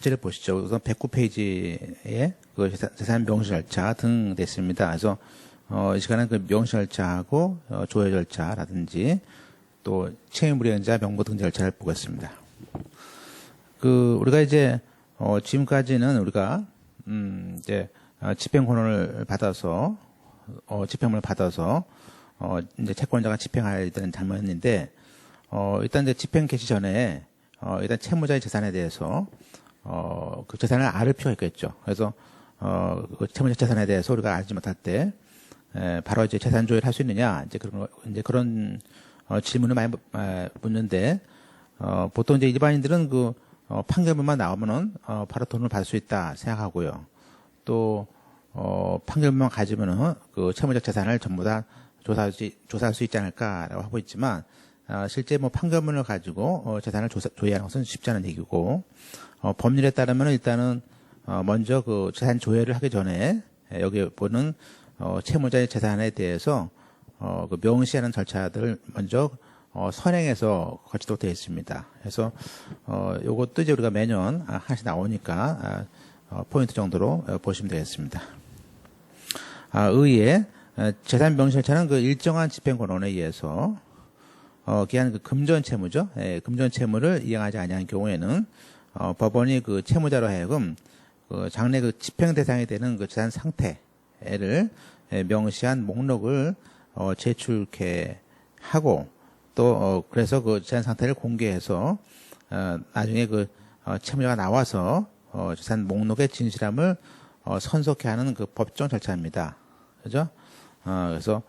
주체를 보시죠. 우선 109페이지에 그 재산 명시 절차 등 됐습니다. 그래서 이 시간은 그 명시 절차하고 조회 절차라든지 또 채무불이행자 명부 등재 절차를 보겠습니다. 우리가 이제 지금까지는 우리가 이제 집행 권한을 받아서 집행문을 받아서 이제 채권자가 집행해야 되는 장면인데 일단 이제 집행 개시 전에 일단 채무자의 재산에 대해서 그 재산을 알을 필요가 있겠죠. 그래서 그 채무자 재산에 대해서 우리가 알지 못할 때 바로 이제 재산 조회를 할 수 있느냐 이제 그런 질문을 많이 묻는데 보통 이제 일반인들은 그 판결문만 나오면은 바로 돈을 받을 수 있다 생각하고요. 또 판결문만 가지면은 그 채무자 재산을 전부 다 조사할 수 있지 않을까라고 하고 있지만 실제 뭐 판결문을 가지고 재산을 조회하는 것은 쉽지 않은 얘기고 법률에 따르면 일단은 먼저 그 재산 조회를 하기 전에 여기 보는 채무자의 재산에 대해서 그 명시하는 절차들을 먼저 선행해서 거치도록 되어 있습니다. 그래서 요것도 이제 우리가 매년 하나씩 나오니까 포인트 정도로 보시면 되겠습니다. 의에 재산 명시 절차는 그 일정한 집행 권한에 의해서 기한 그 금전 채무죠. 금전 채무를 이행하지 아니한 경우에는 법원이 그 채무자로 하여금 그 장래 그 집행 대상이 되는 그 재산 상태를 명시한 목록을 제출케 하고 또 그래서 그 재산 상태를 공개해서 나중에 그 채무자가 나와서 재산 목록의 진실함을 선속케 하는 그 법정 절차입니다. 그죠? 그래서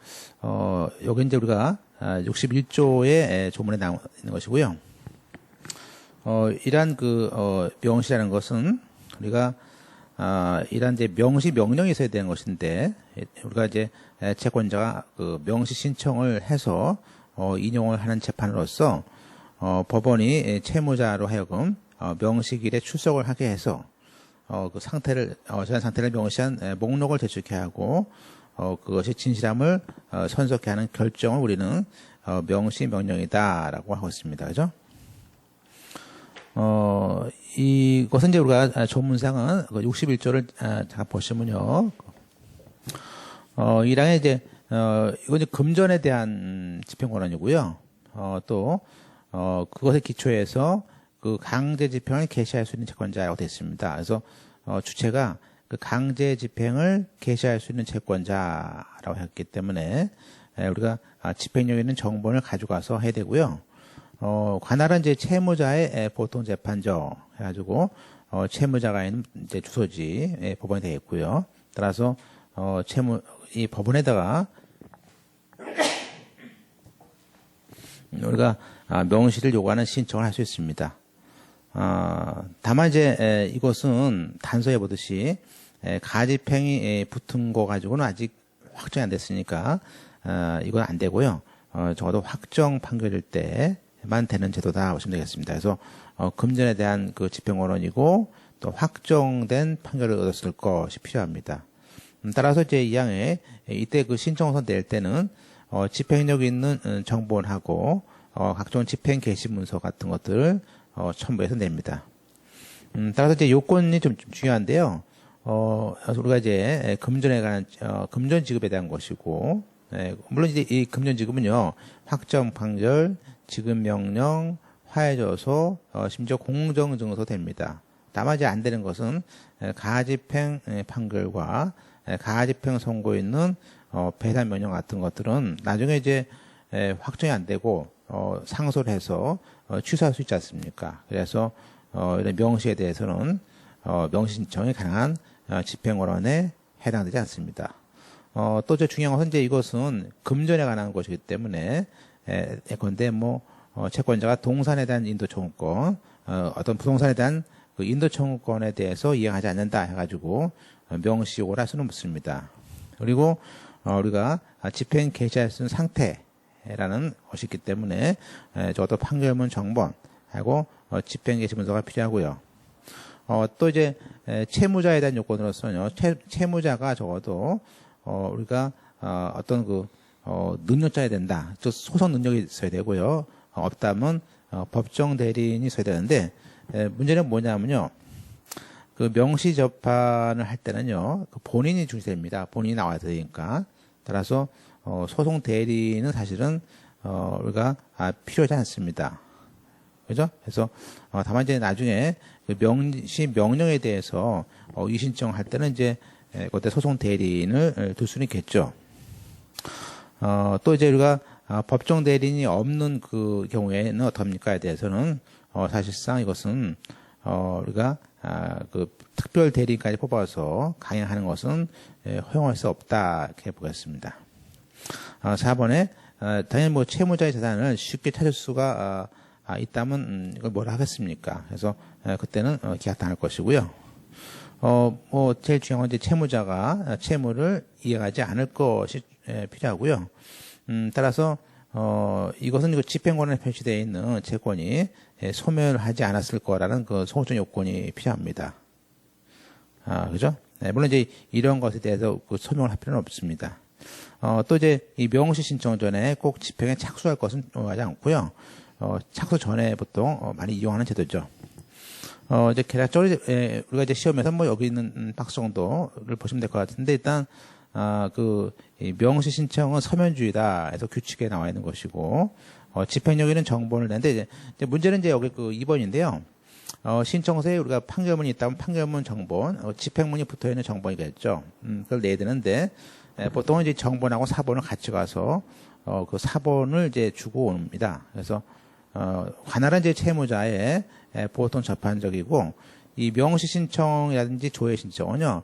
여기 이제 우리가 61조의 조문에 나와 있는 것이고요. 이러한 그 명시라는 것은 우리가 이러한 이제 명시 명령이 있어야 되는 것인데 우리가 이제 채권자가 그 명시 신청을 해서 인용을 하는 재판으로서 법원이 채무자로 하여금 명시일에 출석을 하게 해서 그 상태를 재산 상태를 명시한 목록을 제출케 하고 그것이 진실함을 선속케 하는 결정을 우리는 명시 명령이다라고 하고 있습니다. 그죠? 이것은 이제 우리가 조문상은 61조를 잠깐 보시면요. 이랑에 이제 이건 이제 금전에 대한 집행 권한이고요. 또 그것에 기초해서 그 강제 집행을 개시할 수 있는 채권자라고 되어 있습니다. 그래서 주체가 그 강제 집행을 개시할 수 있는 채권자라고 했기 때문에 우리가 집행력 있는 정본을 가져가서 해야 되고요. 관할은 이제 채무자의 보통 재판정 해가지고 채무자가 있는 이제 주소지 법원이 되어 있고요. 따라서 이 법원에다가 우리가 명시를 요구하는 신청을 할 수 있습니다. 다만 이제 이것은 단서에 보듯이 가집행이 붙은 거 가지고는 아직 확정이 안 됐으니까 이건 안 되고요. 적어도 확정 판결일 때만 되는 제도다 보시면 되겠습니다. 그래서 금전에 대한 그 집행 권한이고 또 확정된 판결을 얻었을 것이 필요합니다. 따라서 이제 이 항에 이때 그 신청서 낼 때는 집행력 있는 정본하고 각종 집행 개시 문서 같은 것들을 첨부해서 냅니다. 따라서 이제 요건이 좀 중요한데요. 우리가 이제 금전에 관한 금전 지급에 대한 것이고, 물론 이제 이 금전 지급은요 확정 판결, 지급 명령, 화해조서, 심지어 공정증서 됩니다. 다만 이제 안 되는 것은 가집행 판결과 가집행 선고에 있는 배상 명령 같은 것들은 나중에 이제 확정이 안 되고 상소를 해서 취소할 수 있지 않습니까? 그래서 이런 명시에 대해서는 명시 신청이 가능한 집행 권한에 해당되지 않습니다. 또 이제 중요한 것은 이제 이것은 금전에 관한 것이기 때문에 예컨대 뭐 채권자가 동산에 대한 인도 청구권, 어떤 부동산에 대한 그 인도 청구권에 대해서 이행하지 않는다 해가지고 명시 요구를 할 수는 없습니다. 그리고 우리가 집행 개시할 수 있는 상태라는 것이 있기 때문에 적어도 판결문 정본하고 집행 개시 문서가 필요하고요. 또 이제 채무자에 대한 요건으로서는요, 채무자가 적어도 우리가 어떤 그 능력자야 된다. 즉 소송 능력이 있어야 되고요. 없다면 법정 대리인이 있어야 되는데 문제는 뭐냐면요. 그 명시 접판을 할 때는요, 그 본인이 중시됩니다. 본인이 나와야 되니까. 따라서 소송 대리는 사실은 우리가 필요하지 않습니다. 그죠? 그래서 다만 이제 나중에 그 명시 명령에 대해서 이의신청할 때는 이제 그때 소송 대리인을 둘 수는 있겠죠. 또 이제 우리가 법정 대리인이 없는 그 경우에는 어떻습니까에 대해서는 사실상 이것은 우리가 그 특별 대리인까지 뽑아서 강행하는 것은 허용할 수 없다 이렇게 보겠습니다. 4번에 당연히 뭐 채무자의 재산을 쉽게 찾을 수가 있다면 이걸 뭐라 하겠습니까? 그래서 그때는 기각당할 것이고요. 뭐 제일 중요한 건 이제 채무자가 채무를 이행하지 않을 것이 필요하고요. 따라서 이것은 그 집행권에 표시되어 있는 채권이 소멸하지 않았을 거라는 그 소호적 요건이 필요합니다. 그죠? 물론 이제 이런 것에 대해서 그 소명을 할 필요는 없습니다. 또 이제 이 명시 신청 전에 꼭 집행에 착수할 것은 하지 않고요. 착수 전에 보통 많이 이용하는 제도죠. 이제 계략적으로 우리가 이제 시험에서 뭐 여기 있는 박스 정도를 보시면 될 것 같은데 일단 이 명시 신청은 서면주의다 해서 규칙에 나와 있는 것이고 집행력 있는 정보를 내는데 이제 문제는 이제 여기 그 2번인데요. 신청서에 우리가 판결문이 있다면 판결문 정본, 집행문이 붙어 있는 정본이겠죠. 그걸 내야 되는데 보통은 이제 정본하고 사본을 같이 가서 그 사본을 이제 주고 옵니다. 그래서 관할은 이제 채무자의 보통 접판적이고 이 명시 신청이라든지 조회 신청은요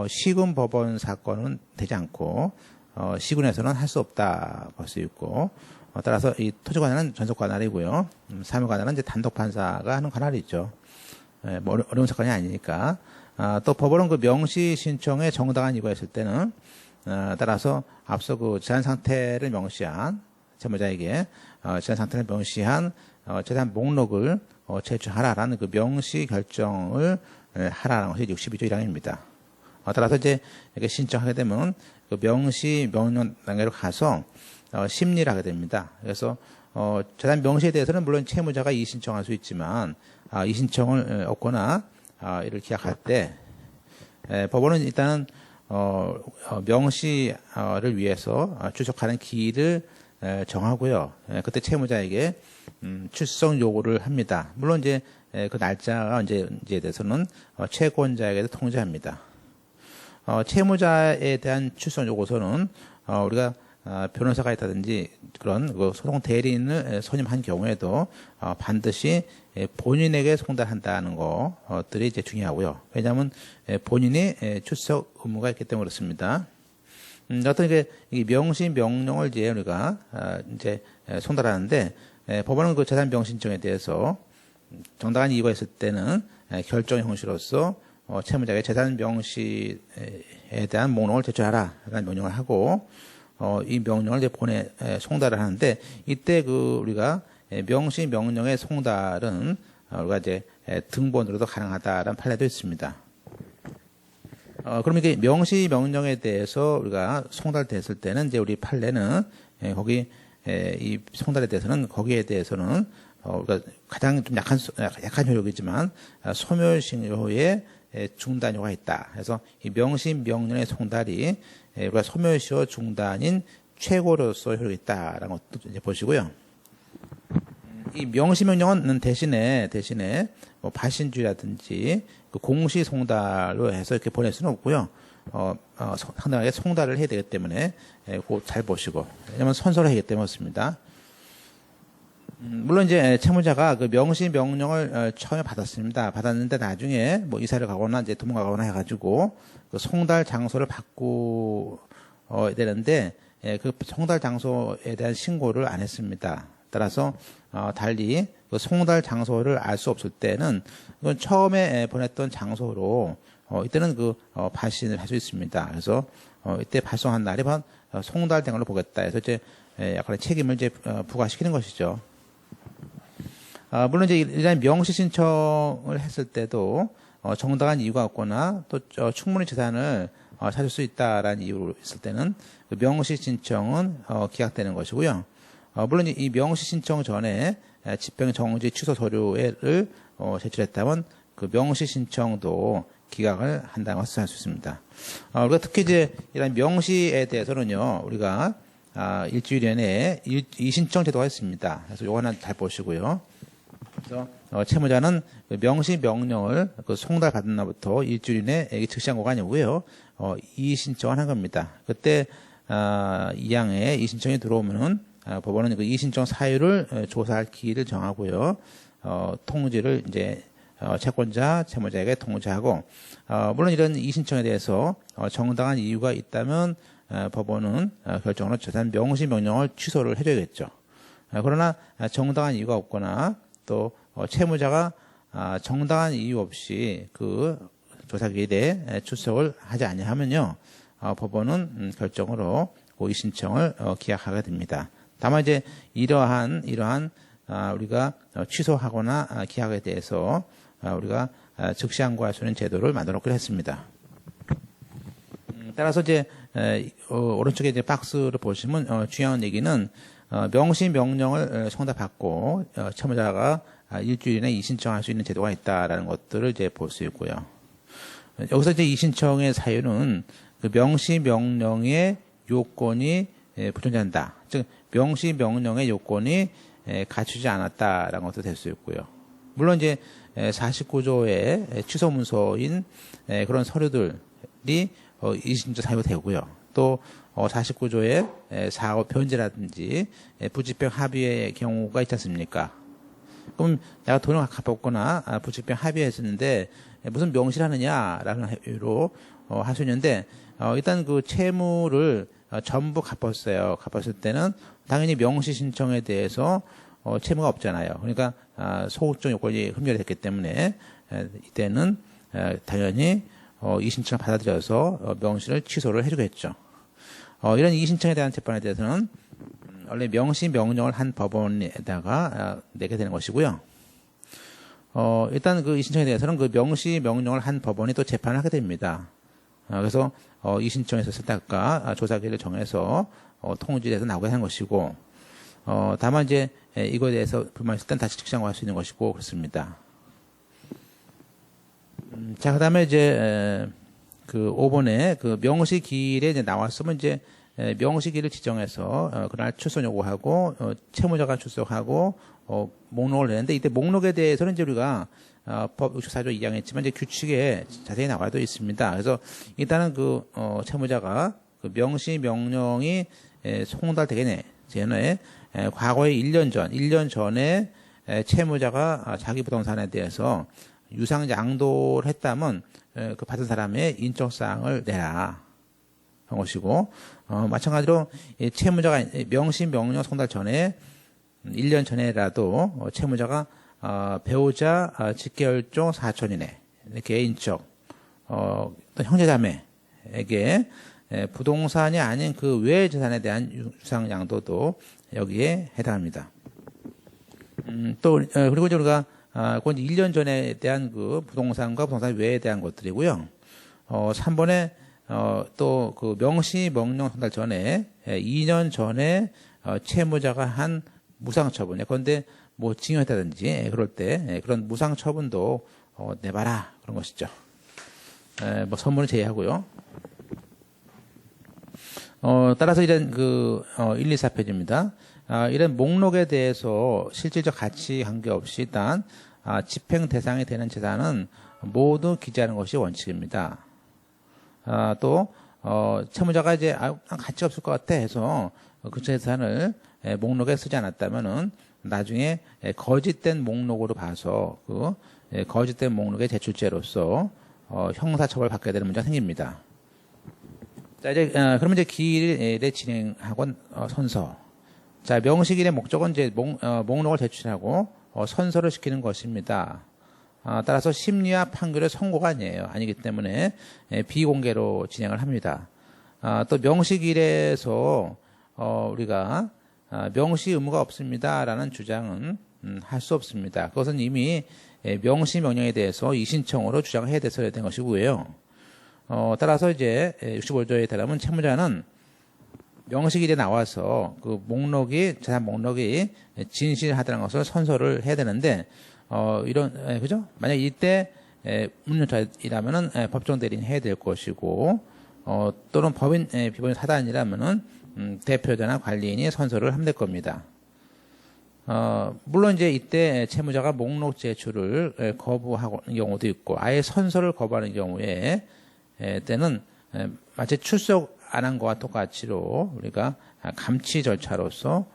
시군 법원 사건은 되지 않고 시군에서는 할 수 없다 볼 수 있고 따라서 이 토지 관할은 전속 관할이고요 사무 관할은 이제 단독 판사가 하는 관할이 있죠. 뭐 어려운 사건이 아니니까 또 법원은 그 명시 신청에 정당한 이유가 있을 때는 따라서 앞서 그 재산 상태를 명시한 채무자에게 재산 상태를 명시한 재산 목록을 제출하라라는 그 명시 결정을 하라는 것이 62조 1항입니다. 따라서 이제 이렇게 신청하게 되면 그 명시 명령 단계로 가서 심리를 하게 됩니다. 그래서 재산 명시에 대해서는 물론 채무자가 이의 신청할 수 있지만 이 신청을 얻거나 이를 기각할 때 법원은 일단은 명시를 위해서 출석하는 기일을 정하고요. 그때 채무자에게 출석 요구를 합니다. 물론 이제 그 날짜가 언제에 대해서는 채권자에게도 통지합니다. 채무자에 대한 출석 요구서는 우리가 변호사가 있다든지 그런 그 소송 대리인을 선임한 경우에도 반드시 본인에게 송달한다는 것들이 이제 중요하고요. 왜냐하면 본인이 출석 의무가 있기 때문에 그렇습니다. 어떤 이 명시 명령을 이제 우리가 이제 송달하는데 법원은 그 재산 명시 신청에 대해서 정당한 이유가 있을 때는 결정 형식으로서 채무자에게 재산 명시에 대한 목록을 제출하라라는 명령을 하고 이 명령을 이제 송달을 하는데 이때 그 우리가 명시 명령의 송달은 우리가 이제 등본으로도 가능하다라는 판례도 있습니다. 그럼 이게 명시 명령에 대해서 우리가 송달됐을 때는 이제 우리 판례는 거기 이 송달에 대해서는 거기에 대해서는 우리가 가장 좀 약한 효력이지만 소멸시효의 중단효가 있다. 그래서 이 명시 명령의 송달이 우리가 소멸시효 중단인 최고로서 효력이 있다라는 것도 이제 보시고요. 이 명시 명령은 대신에 뭐 발신주의라든지 그 공시 송달로 해서 이렇게 보낼 수는 없고요. 상당하게 송달을 해야 되기 때문에 그거 잘 보시고 왜냐하면 선서를 하기 때문에 그렇습니다. 물론 이제 채무자가 그 명시 명령을 처음에 받았습니다. 받았는데 나중에 뭐 이사를 가거나 이제 도망가거나 해가지고 그 송달 장소를 바꾸어야 되는데 그 송달 장소에 대한 신고를 안 했습니다. 따라서 달리 그 송달 장소를 알 수 없을 때는 그건 처음에 보냈던 장소로 이때는 그 발신을 할 수 있습니다. 그래서 이때 발송한 날이 바로 송달된 걸로 보겠다. 그래서 이제 약간의 책임을 이제 부과시키는 것이죠. 물론 이제 일단 명시 신청을 했을 때도 정당한 이유가 없거나 또 충분히 재산을 찾을 수 있다라는 이유로 있을 때는 그 명시 신청은 기각되는 것이고요. 물론 이 명시 신청 전에 집행 정지 취소 서류를 제출했다면 그 명시 신청도 기각을 한다는 것을 알 수 있습니다. 우리가 특히 이제 이런 명시에 대해서는요, 우리가 일주일 이내에 이신청 제도가 있습니다. 그래서 요거 하나 잘 보시고요. 그래서 채무자는 그 명시 명령을 그 송달 받은 날부터 일주일 이내에 즉시한 거가 아니고요. 이신청을 한 겁니다. 그때 이항에 이신청이 들어오면은 법원은 그 이신청 사유를 조사할 기일을 정하고요. 통지를 이제 채권자, 채무자에게 통지하고 물론 이런 이신청에 대해서 정당한 이유가 있다면 법원은 결정으로 재산 명시 명령을 취소를 해줘야겠죠. 그러나 정당한 이유가 없거나 또 채무자가 정당한 이유 없이 그 조사기일에 출석을 하지 아니하면요, 법원은 결정으로 고의 신청을 기각하게 됩니다. 다만 이제 이러한 우리가 취소하거나 기각에 대해서 우리가 즉시 항고할 수 있는 제도를 만들어 놓기로 했습니다. 따라서 이제 오른쪽에 이제 박스를 보시면 중요한 얘기는 명시 명령을 송달받고 채무자가 일주일 이내 이신청할 수 있는 제도가 있다라는 것들을 이제 볼 수 있고요. 여기서 이제 이신청의 사유는 그 명시 명령의 요건이 불존재한다. 즉 명시 명령의 요건이 갖추지 않았다라는 것도 될 수 있고요. 물론 이제 49조의 취소 문서인 그런 서류들이 이신청 사유가 되고요. 또 49조의 사고 변제라든지 부집행 합의의 경우가 있지 않습니까? 그럼 내가 돈을 갚았거나 부집행 합의했었는데 무슨 명시를 하느냐라는 이유로 할 수 있는데 일단 그 채무를 전부 갚았어요. 갚았을 때는 당연히 명시 신청에 대해서 채무가 없잖아요. 그러니까 소극적 요건이 흠결됐기 때문에 이때는 당연히 이 신청을 받아들여서 명시를 취소를 해주겠죠. 이런 이 신청에 대한 재판에 대해서는 원래 명시 명령을 한 법원에다가 내게 되는 것이고요. 일단 그 이 신청에 대해서는 그 명시 명령을 한 법원이 또 재판을 하게 됩니다. 그래서 이 신청에서 쓸데없까 조사기를 정해서 통지해서 나오게 하는 것이고, 다만 이제 이거에 대해서 불만이 있을 땐 다시 즉시 항고할 수 있는 것이고 그렇습니다. 자, 그다음에 이제 그 5번에 그 명시기일에 이제 나왔으면 이제 명시기일을 지정해서 그날 출석 요구하고 채무자가 출석하고 목록을 내는데, 이때 목록에 대해서는 이제 우리가 법 64조 2항에 있지만 이제 규칙에 자세히 나와 있습니다. 그래서 일단은 그 채무자가 그 명시 명령이 송달되기 전에 과거에 1년 전에 채무자가 자기 부동산에 대해서 유상 양도를 했다면 그 받은 사람의 인적사항을 내라 한 것이고, 마찬가지로 채무자가 명시 명령 송달 전에 1년 전에라도 채무자가 배우자 직계혈종 사촌이네 개인적 또 형제자매에게 부동산이 아닌 그 외 재산에 대한 유상 양도도 여기에 해당합니다. 또 그리고 이제 우리가 그건 1년 전에 대한 그 부동산과 부동산 외에 대한 것들이고요. 3번에 또 그 명시 명령 송달 전에 2년 전에 채무자가 한 무상 처분, 그런데 뭐 징역했다든지 그럴 때 그런 무상 처분도 내봐라 그런 것이죠. 뭐 선문을 제외하고요. 따라서 이런 그 1, 2, 4페이지입니다. 이런 목록에 대해서 실질적 가치 관계없이 일단 집행 대상이 되는 재산은 모두 기재하는 것이 원칙입니다. 또 채무자가 이제 가치가 없을 것 같아 해서 그 재산을 목록에 쓰지 않았다면은 나중에 거짓된 목록으로 봐서 그 거짓된 목록의 제출죄로서 형사처벌 받게 되는 문제가 생깁니다. 자, 이제 그러면 이제 기일에 진행하고 선서. 자, 명시기일의 목적은 이제 목록을 제출하고 선서를 시키는 것입니다. 따라서 심리와 판결의 선고가 아니기 때문에 비공개로 진행을 합니다. 또 명시기일에서 우리가 명시 의무가 없습니다라는 주장은 할 수 없습니다. 그것은 이미 명시 명령에 대해서 이신청으로 주장을 해야 됐어야 된 것이고요. 따라서 이제 65조에 따르면 채무자는 명시기일에 나와서 그 재산 목록이 진실하다는 것을 선서를 해야 되는데, 그죠? 만약 이때 운전자이라면은 법정 대리인 해야 될 것이고, 또는 법인 비법인 사단이라면은 대표자나 관리인이 선서를 하면 될 겁니다. 물론 이제 이때 채무자가 목록 제출을 거부하는 경우도 있고, 아예 선서를 거부하는 경우에 때는 마치 출석 안 한 것과 똑같이로 우리가 감치 절차로서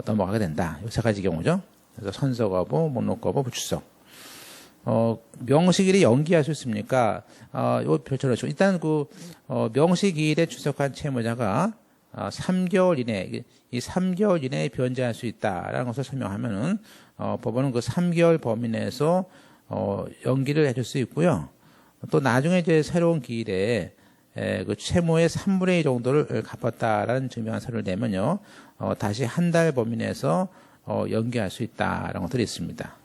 넘어가게 된다. 이 세 가지 경우죠. 그래서 선서 거부, 목록 거부, 불출석. 명시일에 연기할 수 있습니까? 요 별처럼 일단 명시일에 출석한 채무자가 3개월 이내, 이 3개월 이내에 변제할 수 있다라는 것을 설명하면은, 법원은 그 3개월 범위 내에서, 연기를 해줄 수 있고요. 또 나중에 이제 새로운 기일에, 그 채무의 3분의 2 정도를 갚았다라는 증명한 서류를 내면요, 다시 한 달 범위 내에서, 연기할 수 있다라는 것들이 있습니다.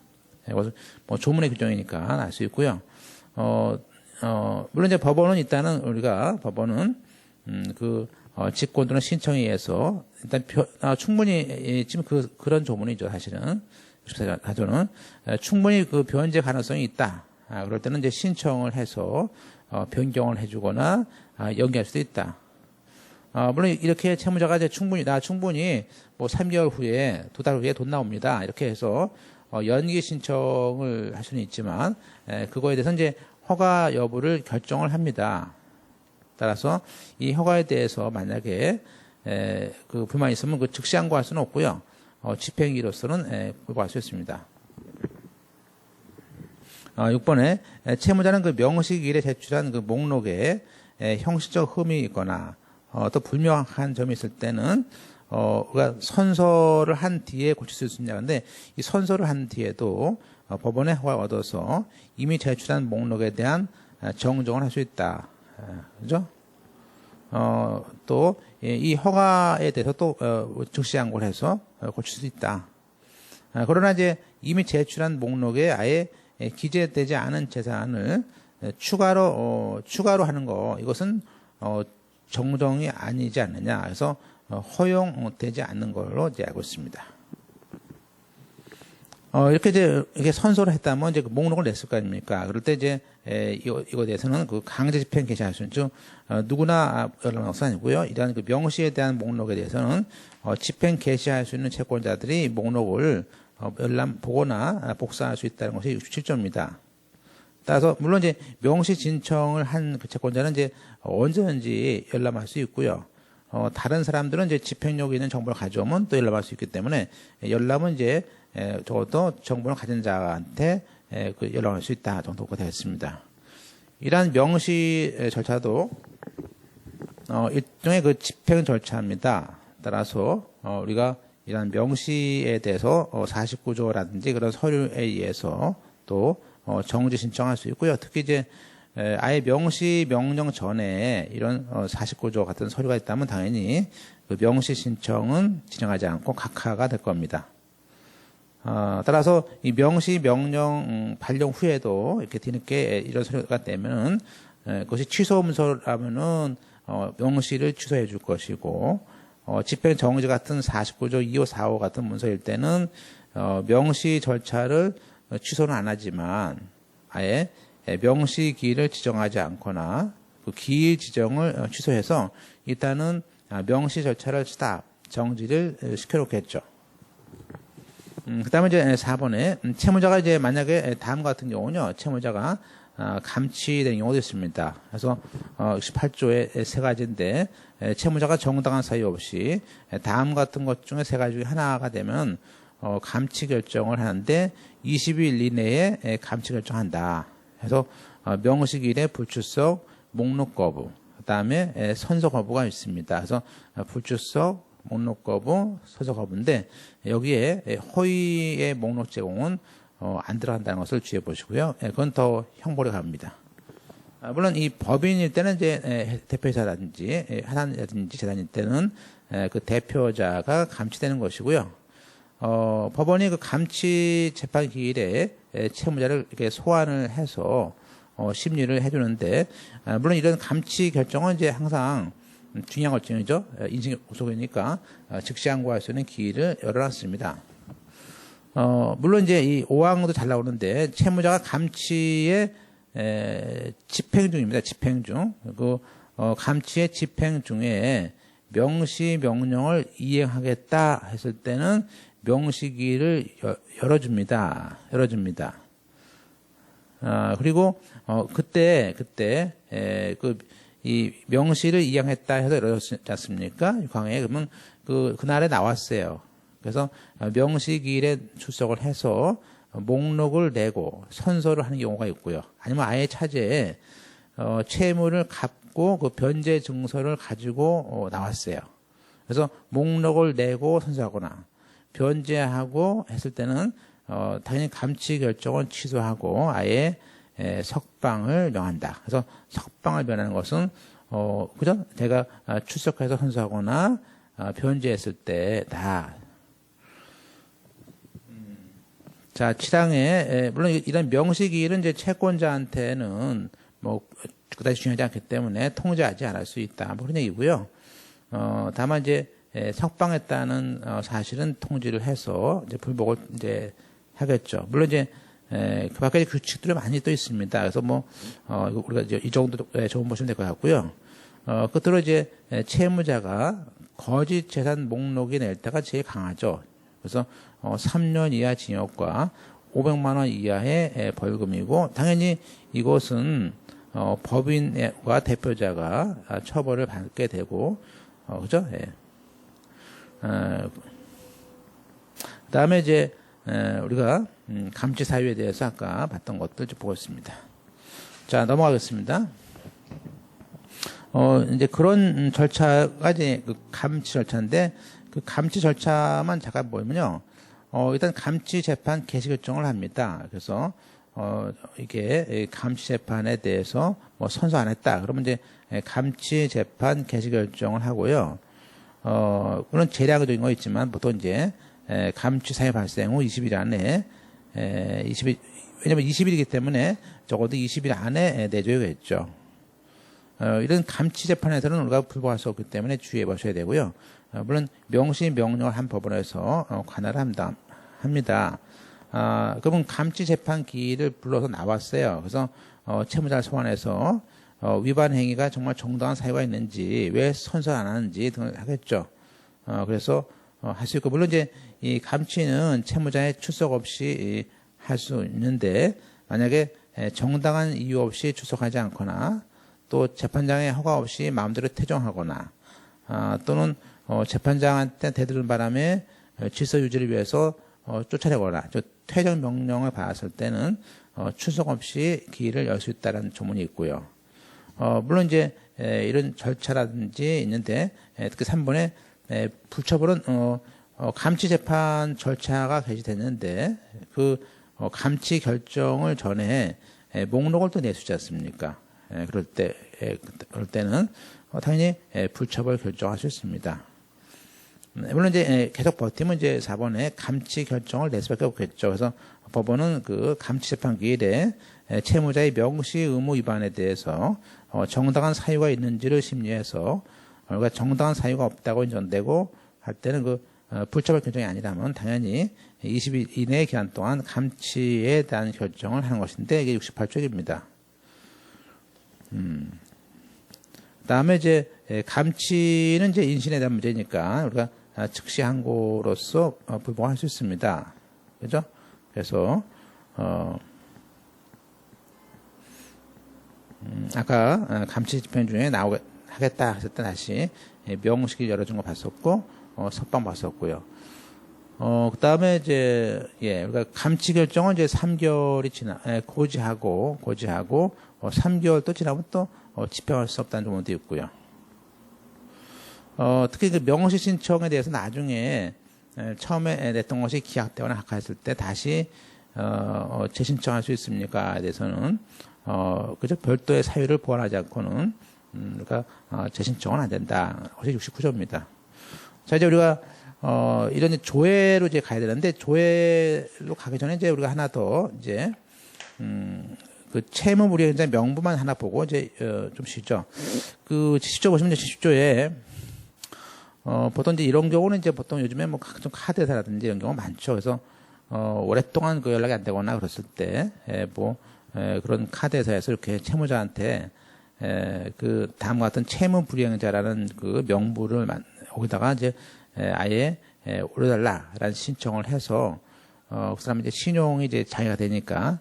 이것은 뭐 조문의 규정이니까 알 수 있고요. 물론 이제 법원은 일단은 법원은, 직권 또는 신청에 의해서 일단 충분히 지금 그런 조문이죠, 사실은. 가조는 충분히 그 변제 가능성이 있다. 그럴 때는 이제 신청을 해서 변경을 해주거나 연기할 수도 있다. 물론 이렇게 채무자가 이제 충분히 뭐 3개월 후에 2달 후에 돈 나옵니다. 이렇게 해서 연기 신청을 할 수는 있지만 그거에 대해서 이제 허가 여부를 결정을 합니다. 따라서 이 허가에 대해서 만약에 그 불만이 있으면 그 즉시 항고할 수는 없고요. 집행기로서는 불구할 수 있습니다. 6번에 채무자는 그 명시일에 제출한 그 목록에 형식적 흠이 있거나 또 불명확한 점이 있을 때는 우리가 선서를 한 뒤에 고칠 수 있느냐. 근데 이 선서를 한 뒤에도 법원의 허가를 얻어서 이미 제출한 목록에 대한 정정을 할 수 있다. 그죠? 또 이 허가에 대해서 또 즉시 항고를 해서 고칠 수 있다. 그러나 이제 이미 제출한 목록에 아예 기재되지 않은 재산을 추가로 하는 거, 이것은 정정이 아니지 않느냐. 그래서 허용되지 않는 걸로 이제 알고 있습니다. 이렇게 선서를 했다면 이제 그 목록을 냈을 거 아닙니까? 그럴 때 이제 이거에 대해서는 그 강제 집행 개시할 수 있죠. 누구나 열람할 것은 아니고요. 이러한 그 명시에 대한 목록에 대해서는 집행 개시할 수 있는 채권자들이 목록을 열람 보거나 복사할 수 있다는 것이 67조입니다. 따라서 물론 이제 명시 신청을 한 그 채권자는 이제 언제든지 열람할 수 있고요. 다른 사람들은 이제 집행력이 있는 정보를 가져오면 또 열람할 수 있기 때문에 열람은 이제 적어도 정보를 가진 자한테 그 열람할 수 있다 정도가 되었습니다. 이러한 명시 절차도 일종의 그 집행 절차입니다. 따라서 우리가 이러한 명시에 대해서 49조라든지 그런 서류에 의해서 또 정지 신청할 수 있고요. 특히 이제 아예 명시 명령 전에 이런 49조 같은 서류가 있다면 당연히 그 명시 신청은 진행하지 않고 각하가 될 겁니다. 따라서 이 명시 명령 발령 후에도 이렇게 뒤늦게 이런 서류가 되면은 그것이 취소 문서라면은 명시를 취소해 줄 것이고 집행 정지 같은 49조 2호 4호 같은 문서일 때는 명시 절차를 취소는 안 하지만 아예 명시 기일을 지정하지 않거나 그 기일 지정을 취소해서 일단은 명시 절차를 정지를 시켜놓겠죠. 그 다음에 이제 4번에 채무자가 이제 만약에 다음 같은 경우는요, 채무자가 감치된 경우도 있습니다. 그래서 18조의 세 가지인데 채무자가 정당한 사유 없이 다음 같은 것 중에 세 가지 중에 하나가 되면 감치 결정을 하는데 20일 이내에 감치 결정한다. 그래서 명시일에 불출석, 목록 거부, 그 다음에 선서 거부가 있습니다. 그래서 불출석, 목록 거부, 선서 거부인데 여기에 허위의 목록 제공은 안 들어간다는 것을 주의해 보시고요. 그건 더 형벌에 갑니다. 물론 이 법인일 때는 이제 대표이사라든지 하나라든지 재단일 때는 그 대표자가 감치되는 것이고요. 법원이 그 감치 재판 기일에 채무자를 이렇게 소환을 해서 심리를 해주는데 물론 이런 감치 결정은 이제 항상 중요한 결정이죠. 인신 구속이니까 즉시 항고할 수 있는 기일을 열어놨습니다. 물론 이제 이 5항도 잘 나오는데 채무자가 감치에 집행 중입니다. 집행 중. 감치의 집행 중에 명시 명령을 이행하겠다 했을 때는 명시기를 열어줍니다. 그리고 그때 이 명시를 이행했다 해서 열어줬지 않습니까? 6항에 그러면 그날에 나왔어요. 그래서 명시기일에 출석을 해서 목록을 내고 선서를 하는 경우가 있고요. 아니면 아예 차제에 채무를 갚고 그 변제 증서를 가지고 나왔어요. 그래서 목록을 내고 선서하거나 변제하고 했을 때는 당연히 감치 결정은 취소하고 아예 석방을 명한다. 그래서 석방을 명하는 것은 그죠? 제가 출석해서 선서하거나 변제했을 때다. 자, 7항에 물론 이런 명시기일은 이제 채권자한테는 뭐 그다지 중요하지 않기 때문에 통제하지 않을 수 있다. 뭐 그런 얘기고요. 다만 이제 석방했다는 사실은 통지를 해서 이제 불복을 이제 하겠죠. 물론 이제 그 밖에 규칙들이 많이 또 있습니다. 그래서 뭐 우리가 이제 이 정도 적어 보시면 될 것 같고요. 끝으로 이제 채무자가 거짓 재산 목록이 낼 때가 제일 강하죠. 그래서 3년 이하 징역과 500만 원 이하의 벌금이고 당연히 이것은 법인과 대표자가 처벌을 받게 되고 그죠? 예. 그다음에 이제 우리가 감치 사유에 대해서 아까 봤던 것들 좀 보겠습니다. 자, 넘어가겠습니다. 이제 그런 절차가 이제 그 감치 절차인데 그 감치 절차만 잠깐 보면요. 일단 감치 재판 개시 결정을 합니다. 그래서 이게 감치 재판에 대해서 뭐 선서 안 했다. 그러면 이제 감치 재판 개시 결정을 하고요. 물론 재량적인 거 있지만 보통 이제 감치 사유 발생 후 20일 안에 20일 왜냐면 20일이기 때문에 적어도 20일 안에 내줘야겠죠. 이런 감치 재판에서는 우리가 불복할 수 없기 때문에 주의해 보셔야 되고요. 물론 명시 명령을 한 법원에서 관할을 합니다. 그러면 감치 재판 기일을 불러서 나왔어요. 그래서 채무자를 소환해서 위반 행위가 정말 정당한 사유가 있는지 왜 선서 안 하는지 등을 하겠죠. 그래서 할 수 있고 물론 이제 이 감치는 채무자의 출석 없이 할 수 있는데 만약에 정당한 이유 없이 출석하지 않거나 또 재판장의 허가 없이 마음대로 퇴정하거나 또는 재판장한테 대들은 바람에 질서 유지를 위해서 쫓아내거나 퇴정 명령을 받았을 때는 출석 없이 기일을 열 수 있다는 조문이 있고요. 물론 이제 이런 절차라든지 있는데 특히 3번에 불처벌은 감치 재판 절차가 개시됐는데 그 감치 결정을 전에 목록을 또 내주지 않습니까? 그럴 때는 당연히 불처벌 결정할 수 있습니다. 물론 이제 계속 버티면 이제 4번에 감치 결정을 낼 수밖에 없겠죠. 그래서 법원은 그 감치 재판 기일에 채무자의 명시 의무 위반에 대해서 정당한 사유가 있는지를 심리해서 그러니까 정당한 사유가 없다고 인정되고 할 때는 그 불처벌 결정이 아니라면 당연히 20일 이내의 기간 동안 감치에 대한 결정을 하는 것인데 이게 68조입니다. 그다음에 이제 감치는 이제 인신에 대한 문제니까 우리가 즉시 항고로서 불복할 수 있습니다. 그죠? 그래서 아까 감치 집행 중에 하겠다 했을 때 다시 명시기 열어준 거 봤었고 석방 봤었고요. 그다음에 이제 우리가 감치 결정은 이제 3개월이 고지하고 3개월 또 지나면 또 집행할 수 없다는 조문도 있고요. 특히 그 명시 신청에 대해서 나중에 처음에 냈던 것이 기각되거나 각하했을 때 다시 재신청할 수 있습니까에 대해서는 그저 별도의 사유를 보완하지 않고는 그러니까 재신청은 안 된다. 그것이 69조입니다. 자, 이제 우리가 이런 조회로 이제 가야 되는데 조회로 가기 전에 이제 우리가 하나 더 이제 그 채무 무리의 현장 명부만 하나 보고 이제 좀 쉬죠. 그 70조 보시면 이제 70조에 보통 이제 이런 경우는 이제 보통 요즘에 뭐 각종 카드사라든지 이런 경우가 많죠. 그래서 오랫동안 그 연락이 안 되거나 그랬을 때 뭐 그런 카드회사에서 이렇게 채무자한테 그 다음과 같은 채무 불이행자라는 그 명부를 거기다가 이제 아예 올려달라라는 신청을 해서 그 사람이 이제 신용이 이제 장애가 되니까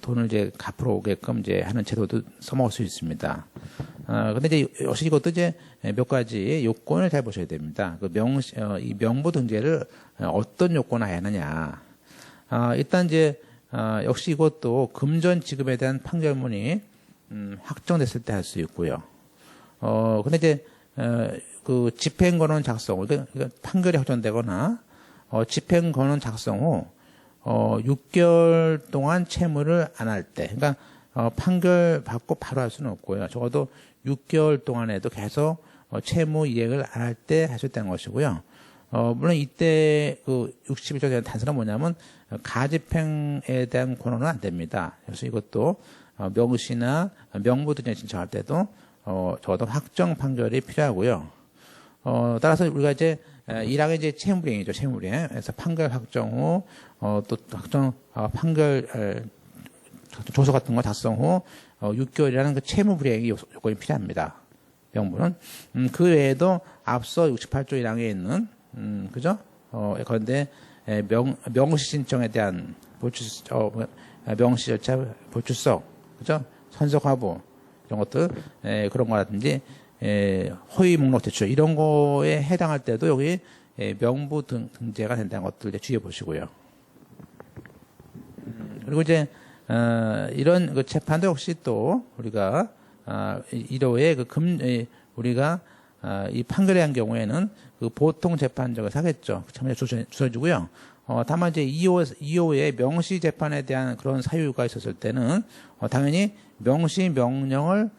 돈을 이제 갚으러 오게끔 이제 하는 제도도 써먹을 수 있습니다. 근데 이제 역시 이것도 이제 몇 가지 요건을 잘 보셔야 됩니다. 이 명부 등재를 어떤 요건을 하느냐. 일단 이제 역시 이것도 금전 지급에 대한 판결문이 확정됐을 때 할 수 있고요. 근데 이제 그 집행권은 작성, 그러니까 판결이 확정되거나 집행권은 작성 후 6개월 동안 채무를 안 할 때, 그러니까 판결 받고 바로 할 수는 없고요. 적어도 6개월 동안에도 계속 채무 이행을 안 할 때 할 수 있다는 것이고요. 물론 이때 그 60일 전에 단서는 뭐냐면 가집행에 대한 권한은 안 됩니다. 그래서 이것도 명시나 명부 등재 신청할 때도 적어도 확정 판결이 필요하고요. 따라서 우리가 이제 1항이 이제 채무불이행이죠. 채무불이행. 그래서 판결 확정 후 또 확정 판결 조서 같은 거 작성 후 6개월이라는 그 채무불이행이 요건이 필요합니다. 명부는. 그 외에도 앞서 68조 1항에 있는 그죠? 그런데 명시 신청에 대한 명시 절차 보출석, 그죠? 선석 화부 이런 것들 그런 거라든지 허위 목록 제출 이런 거에 해당할 때도 여기 명부 등재가 된다는 것들 이제 주의해 보시고요. 그리고 이제 이런 그 재판도 역시 또 우리가 1호의 우리가 이 판결에 한 경우에는 그 보통 재판적을 사겠죠. 참여 주서주고요. 다만 이제 2호의 명시 재판에 대한 그런 사유가 있었을 때는 당연히 명시 명령을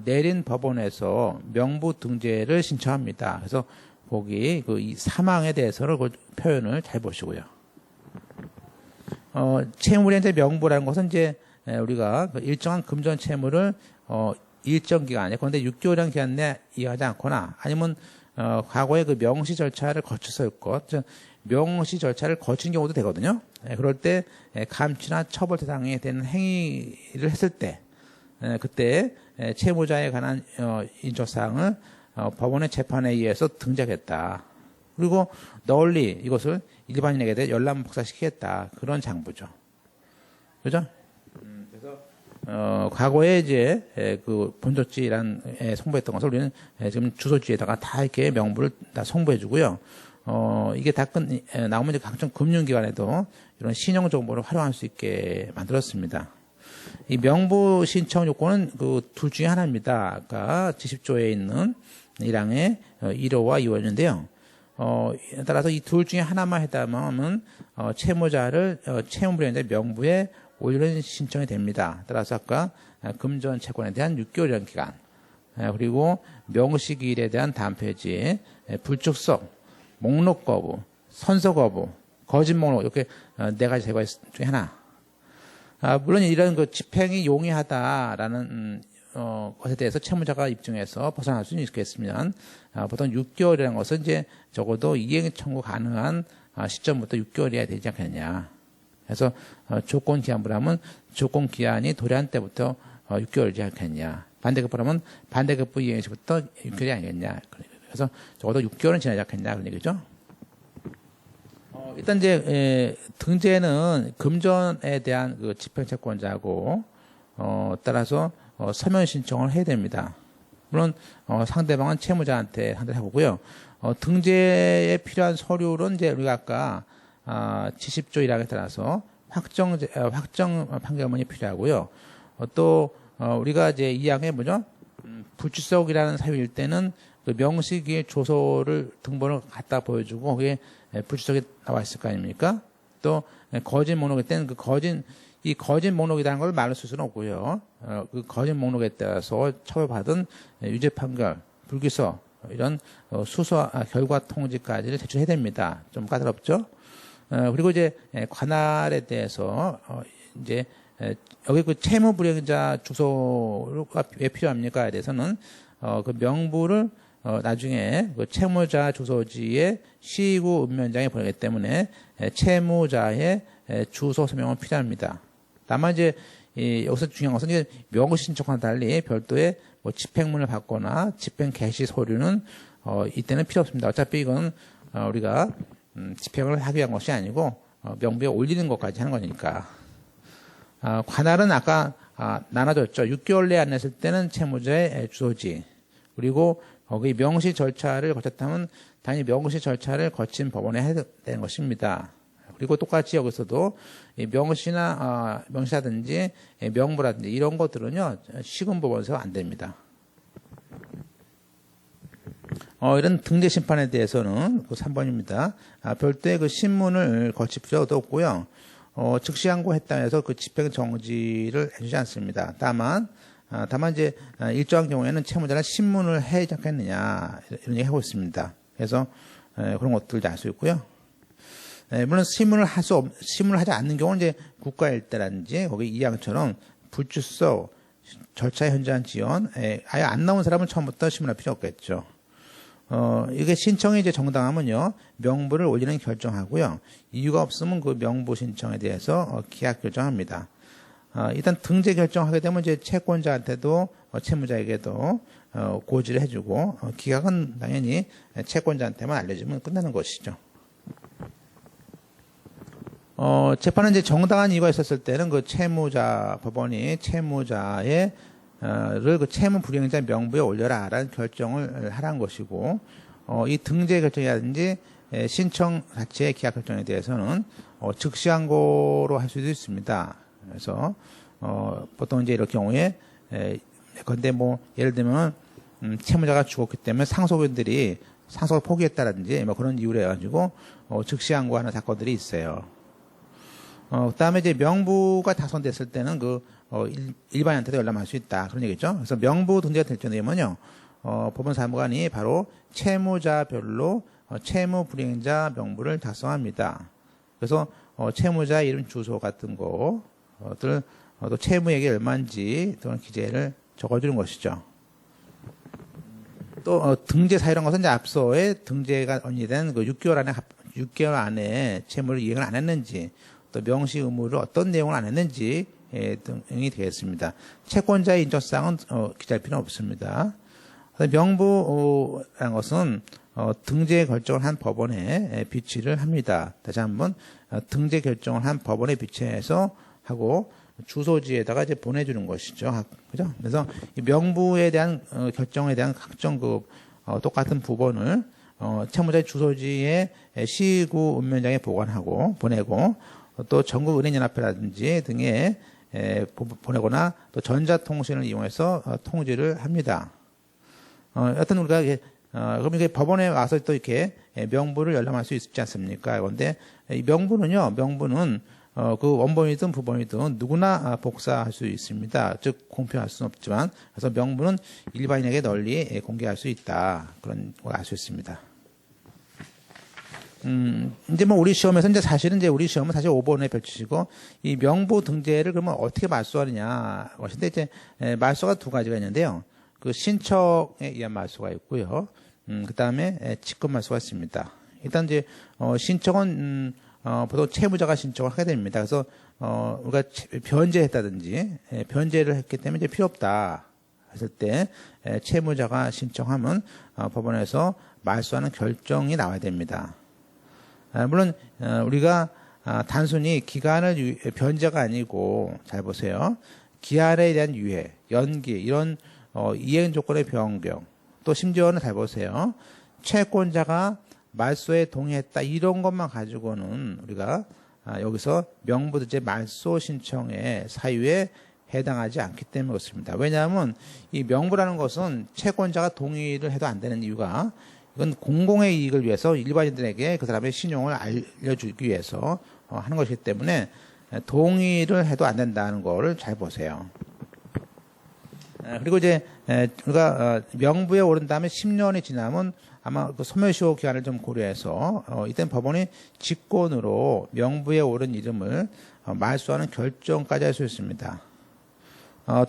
내린 법원에서 명부 등재를 신청합니다. 그래서 거기 그 이 사망에 대해서는 그 표현을 잘 보시고요. 채무불이행자 명부라는 것은 이제 우리가 그 일정한 금전 채무를 일정 기간에 그런데 6개월이라는 기간 내에 이해하지 않거나 아니면 과거에 그 명시 절차를 거쳤을 것, 명시 절차를 거친 경우도 되거든요. 그럴 때 감치나 처벌 대상이 되는 행위를 했을 때 그때 채무자에 관한 인적사항을 법원의 재판에 의해서 등재하겠다. 그리고 널리 이것을 일반인에게 대해 열람 복사시키겠다. 그런 장부죠. 그죠? 그래서 과거에 이제 그 본조지란 송부했던 것을 우리는 지금 주소지에다가 다 이렇게 명부를 다 송부해주고요. 이게 다 나오면 이제 각종 금융기관에도 이런 신용 정보를 활용할 수 있게 만들었습니다. 이 명부 신청 요건은 그 둘 중에 하나입니다. 아까 70조에 있는 1항의 1호와 2호였는데요. 따라서 이 둘 중에 하나만 해당하면 채무자를 채무불이행자 명부에 올리는 신청이 됩니다. 따라서 아까 금전 채권에 대한 6개월이라는 기간, 그리고 명시기일에 대한 다음 페이지에 불축석, 목록 거부, 선서 거부, 거짓 목록 이렇게 네 가지 제거 중에 하나. 물론 이런 그 집행이 용이하다라는 것에 대해서 채무자가 입증해서 벗어날 수는 있겠으면 보통 6개월이라는 것은 이제 적어도 이행 청구 가능한 시점부터 6개월이어야 되지 않겠냐. 그래서 조건 기한부라면 조건 기한이 도래한 때부터 6개월이지 않겠냐. 반대급부라면 반대급부 이행 시부터 6개월이 아니겠냐. 그래서 적어도 6개월은 지나지 않겠냐 그런 얘기죠. 일단 이제 등재는 금전에 대한 그 집행채권자고 따라서 서면 신청을 해야 됩니다. 물론 상대방은 채무자한테 상대를 해보고요. 등재에 필요한 서류는 이제 우리가 아까 70조 1항에 따라서 확정 판결문이 필요하고요. 또 우리가 이제 2항에 뭐죠? 불출석이라는 사유일 때는 그 명시기의 조서를 등본을 갖다 보여주고 거기에 불출석이 나와 있을 거 아닙니까? 또 거짓 목록일 때는 이 거짓 목록이라는 걸 말로 쓸 수는 없고요. 그 거짓 목록에 따라서 처벌받은 유죄 판결, 불기소 이런 수사 결과 통지까지를 제출해야 됩니다. 좀 까다롭죠? 그리고 이제 관할에 대해서 이제 여기 그 채무불이행자 주소가 왜 필요합니까에 대해서는 그 명부를 나중에 그 채무자 주소지에 시구 읍면장에 보내기 때문에 채무자의 주소 서명은 필요합니다. 다만 이제 여기서 중요한 것은 이제 명시 신청과는 달리 별도의 뭐 집행문을 받거나 집행 개시 서류는 이때는 필요 없습니다. 어차피 이건 우리가 집행을 하기 위한 것이 아니고 명부에 올리는 것까지 하는 거니까. 관할은 아까 나눠졌죠. 6개월 내에 안 냈을 때는 채무자의 주소지. 그리고 거기 명시 절차를 거쳤다면 당연히 명시 절차를 거친 법원에 해야 되는 것입니다. 그리고 똑같이 여기서도 명시라든지 명부라든지 이런 것들은요, 시군법원에서 안 됩니다. 이런 등재 심판에 대해서는 그 3번입니다. 별도의 그 신문을 거칠 필요도 없고요. 즉시 항고했다 해서 그 집행 정지를 해주지 않습니다. 다만 이제 일정한 경우에는 채무자는 신문을 해야지 않겠느냐 이런 얘기 하고 있습니다. 그래서 그런 것들도 알 수 있고요. 물론 신문을 하지 않는 경우는 이제 국가일대라든지 거기 이항처럼 불출석 절차 현장 지연 아예 안 나온 사람은 처음부터 신문할 필요 없겠죠. 이게 신청이 이제 정당하면요, 명부를 올리는 결정하고요. 이유가 없으면 그 명부 신청에 대해서 기각 결정합니다. 일단 등재 결정하게 되면 이제 채권자한테도 채무자에게도 고지를 해주고 기각은 당연히 채권자한테만 알려주면 끝나는 것이죠. 재판은 이제 정당한 이유가 있었을 때는 그 법원이 채무자의 그 채무 불이행자 명부에 올려라라는 결정을 하라는 것이고, 이 등재 결정이라든지 신청 자체의 기각 결정에 대해서는 즉시 항고로 할 수도 있습니다. 그래서 보통 이제 이럴 경우에 근데 뭐 예를 들면 채무자가 죽었기 때문에 상속인들이 상속을 포기했다라든지 뭐 그런 이유로 해가지고 즉시 항고하는 사건들이 있어요. 그다음에 이제 명부가 다손됐을 때는 일반인한테도 열람할 수 있다. 그런 얘기죠. 그래서 명부 등재가 될 경우에는요, 법원 사무관이 바로 채무자별로 채무 불이행자 명부를 작성합니다. 그래서 채무자 이름 주소 같은 것들, 또 채무액이 얼마인지 그런 기재를 적어주는 것이죠. 또 등재 사유란 것은 이제 앞서의 등재가 언니된 그 6개월 안에 채무를 이행을 안 했는지, 또 명시 의무를 어떤 내용을 안 했는지 등이 되겠습니다. 채권자의 인적사항은 기재할 필요는 없습니다. 명부라는 것은 등재 결정을 한 법원에 비치를 합니다. 다시 한번 등재 결정을 한 법원에 비치해서 하고 주소지에다가 이제 보내주는 것이죠. 그죠? 그래서 이 명부에 대한 결정에 대한 각종 똑같은 부분을 채무자의 주소지에 시구 읍면장에 보관하고 보내고, 또 전국 은행연합회라든지 등에 보내거나 또 전자통신을 이용해서 통지를 합니다. 여튼 우리가 그럼 이게 법원에 와서 또 이렇게 명부를 열람할 수 있지 않습니까? 그런데 이 명부는 그 원본이든 부본이든 누구나 복사할 수 있습니다. 즉 공표할 수는 없지만, 그래서 명부는 일반인에게 널리 공개할 수 있다. 그런 걸 알 수 있습니다. 이제 뭐 우리 시험에서 사실은 우리 시험은 사실 5번에 펼치시고, 이 명부 등재를 그러면 어떻게 말소하느냐 것인데, 이제 말소가 두 가지가 있는데요. 그 신청에 의한 말소가 있고요. 그 다음에 직권 말소가 있습니다. 일단 이제 신청은 보통 채무자가 신청을 하게 됩니다. 그래서 우리가 변제했다든지 변제를 했기 때문에 이제 필요 없다 했을 때 채무자가 신청하면 법원에서 말소하는 결정이 나와야 됩니다. 물론 우리가 단순히 기간을 변제가 아니고, 잘 보세요, 기한에 대한 유예, 연기, 이런 이행 조건의 변경, 또 심지어는 잘 보세요, 채권자가 말소에 동의했다, 이런 것만 가지고는 우리가 여기서 명부등재 말소 신청의 사유에 해당하지 않기 때문에 그렇습니다. 왜냐하면 이 명부라는 것은 채권자가 동의를 해도 안 되는 이유가, 이건 공공의 이익을 위해서 일반인들에게 그 사람의 신용을 알려주기 위해서 하는 것이기 때문에 동의를 해도 안 된다는 거를 잘 보세요. 그리고 이제 우리가 명부에 오른 다음에 10년이 지나면 아마 그 소멸시효 기한을 좀 고려해서 이때는 법원이 직권으로 명부에 오른 이름을 말소하는 결정까지 할 수 있습니다.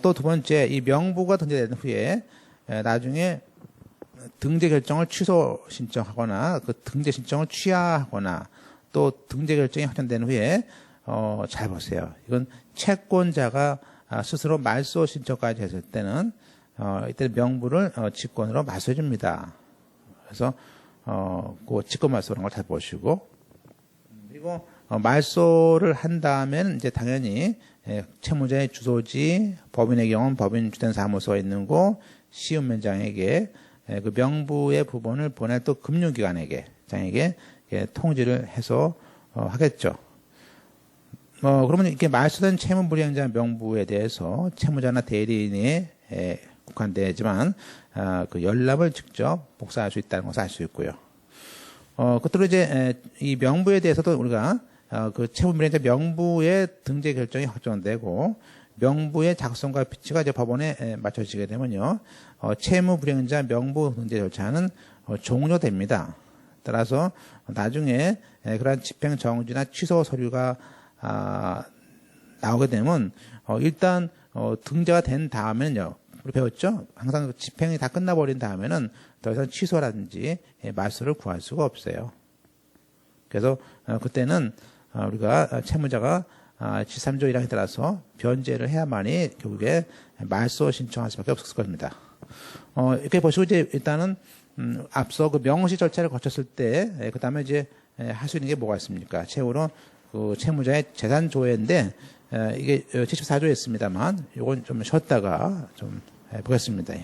또 두 번째, 이 명부가 등재된 후에 나중에 등재 결정을 취소 신청하거나 그 등재 신청을 취하하거나 또 등재 결정이 확정된 후에 잘 보세요. 이건 채권자가 스스로 말소 신청까지 했을 때는 이때 명부를 직권으로 말소해 줍니다. 그래서 그 직권 말소라는 걸 잘 보시고, 그리고 말소를 한 다음에는 이제 당연히 채무자의 주소지, 법인의 경우는 법인 주된 사무소에 있는 곳, 시음면장에게 그 명부의 부분을 보낼 또 금융기관에게 장에게 통지를 해서 하겠죠. 그러면 이렇게 말소된 채무불이행자 명부에 대해서 채무자나 대리인이 국한되지만 그 연락을 직접 복사할 수 있다는 것을 알 수 있고요. 끝으로 이제 이 명부에 대해서도 우리가 그 채무불이행자 명부의 등재 결정이 확정되고 명부의 작성과 비치가 이제 법원에 맞춰지게 되면요, 채무불이행자 명부 등재 절차는 종료됩니다. 따라서 나중에 그러한 집행 정지나 취소 서류가 나오게 되면 일단 등재가 된 다음에는요, 우리 배웠죠? 항상 집행이 다 끝나버린 다음에는 더 이상 취소라든지 말소를 구할 수가 없어요. 그래서 그때는 우리가 채무자가 73조 1항에 따라서 변제를 해야만이 결국에 말소 신청할 수밖에 없을 겁니다. 이렇게 보시고 이제 일단은 앞서 그 명시 절차를 거쳤을 때 그 다음에 이제 할 수 있는 게 뭐가 있습니까? 최후로 그 채무자의 재산 조회인데 이게 74조였습니다만 이건 좀 쉬었다가 좀 보겠습니다.